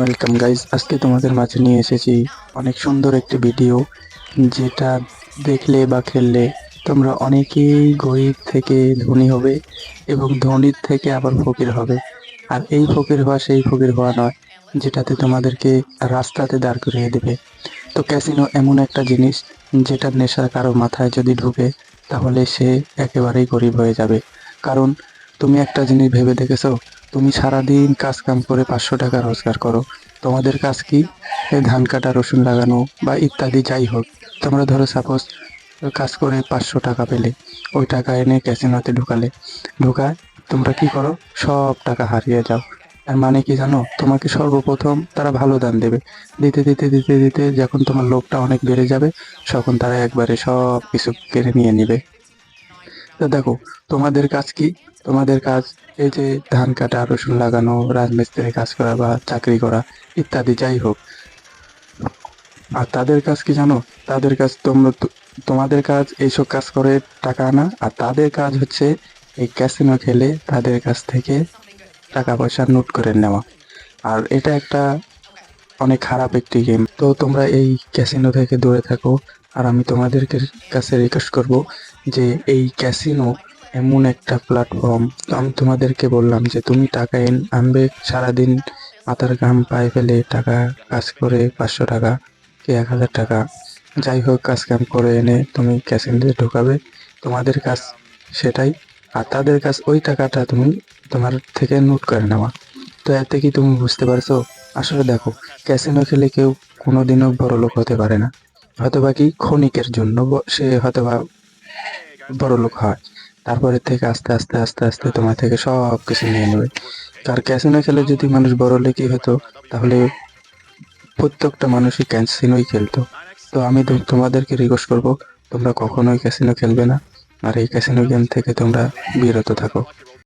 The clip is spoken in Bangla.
ওয়েলকাম গাইজ, আজকে তোমাদের মাঝে নিয়ে এসেছি অনেক সুন্দর একটি ভিডিও, যেটা দেখলে বা খেললে তোমরা অনেকেই গরিব থেকে ধনী হবে এবং ধনীর থেকে আবার ফকির হবে। আর এই ফকির হওয়া সেই ফকির হওয়া নয়, যেটাতে তোমাদেরকে রাস্তাতে দাঁড় করিয়ে দেবে। তো ক্যাসিনো এমন একটা জিনিস, যেটার নেশা কারো মাথায় যদি ঢুকে, তাহলে সে একেবারেই গরিব হয়ে যাবে। কারণ তুমি একটা জিনিস ভেবে দেখেছো, তুমি সারাদিন কাজ কাম করে 500 টাকা রোজগার করো। তোমাদের কাজ কি? এই ধান কাটা, রসুন লাগানো বা ইত্যাদি যাই হোক। তোমরা ধরো সাপোজ কাজ করে 500 টাকা পেলে, ওই টাকা এনে ক্যাসিনোতে ঢুকালে, ঢুকায় তোমরা কি করো? সব টাকা হারিয়ে যাও। আর মানে কি জানো? তোমাকে সর্বপ্রথম তারা ভালো দান দেবে, দিতে দিতে দিতে দিতে যখন তোমার লোভটা অনেক বেড়ে যাবে, তখন তারা একবারে সব কিছু কেড়ে নিয়ে নিবে। তো দেখো, তোমাদের কাজ কি? তোমাদের কাজ এই যে ধান কাটা, রসুন লাগানো, রাজমিস্ত্রি কাজ করা বা চাকরি করা ইত্যাদি যাই হোক। আর তাদের কাজ কি জানো? তাদের কাজ তোমাদের কাজ এইসব কাজ করে টাকা আনা, আর তাদের কাজ হচ্ছে এই ক্যাসিনো খেলে তাদের কাছ থেকে টাকা পয়সা লুট করে নেওয়া। আর এটা একটা অনেক খারাপ একটি গেম। তো তোমরা এই ক্যাসিনো থেকে দূরে থাকো। আর আমি তোমাদেরকে কাছে রিকোয়েস্ট করব যে এই ক্যাসিনো এমন একটা প্ল্যাটফর্ম। তো আমি তোমাদেরকে বললাম যে তুমি টাকা আনবে সারাদিন, মাথার ঘাম পায়ে ফেলে টাকা কাজ করে 500 টাকা কি 1000 টাকা যাই হোক কাজ কাম করে এনে তুমি ক্যাসিনোতে ঢোকাবে। তোমাদের কাজ সেটাই। আর তাদের কাজ ওই টাকাটা তুমি তোমার থেকে লুট করে নেওয়া। তো এতে কি তুমি বুঝতে পারছো? আসলে দেখো, ক্যাসিনো খেলে কেউ কোনোদিনও বড়লোক হতে পারে না। হয়তোবা কি ক্ষণিকের জন্য সে হয়তোবা বড়লোক হয়, তারপরে থেকে আস্তে আস্তে আস্তে আস্তে তোমার থেকে সব কিছু নিয়ে নেবে। আর ক্যাসিনো খেলে যদি মানুষ বড়লোকই হতো, তাহলে প্রত্যেকটা মানুষই ক্যাসিনোই খেলতো। তো আমি তোমাদেরকে রিকোয়েস্ট করব, তোমরা কখনোই ক্যাসিনো খেলবে না, আর এই ক্যাসিনো গেম থেকে তোমরা বিরত থাকো।